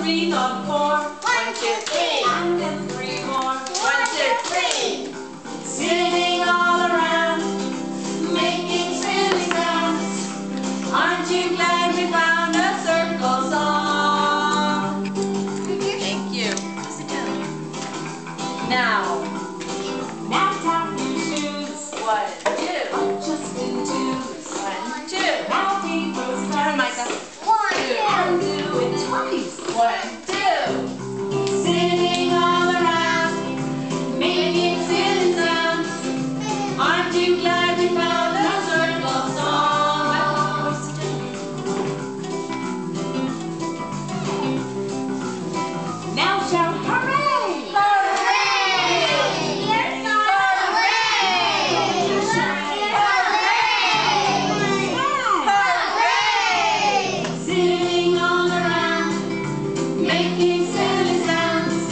three on four. 1, 2, 3. And then 3 more. 1, 2, 3. Sitting all around, making silly sounds. Aren't you glad we found a circle song? Thank you. Now tap your shoes. 1, 2. Just in twos. 1, 2. Now take those steps. 1, 2. And do it twice. 1, 2. Sitting all around, making silly sounds. Aren't you glad we found a circle song? Now shout hooray! Sitting all around, making silly sounds.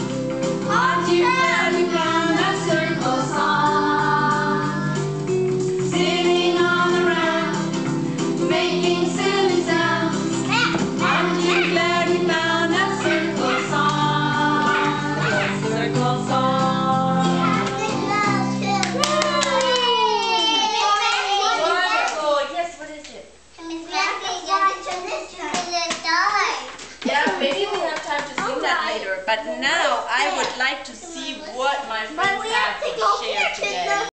Aren't you glad we found a circle song? Sitting all around, making silly sounds. Aren't you glad we found a circle song? A circle song. Wonderful. Yes, what is it? Yeah, maybe we have time to sing that later, but now I would like to see what my friends have to share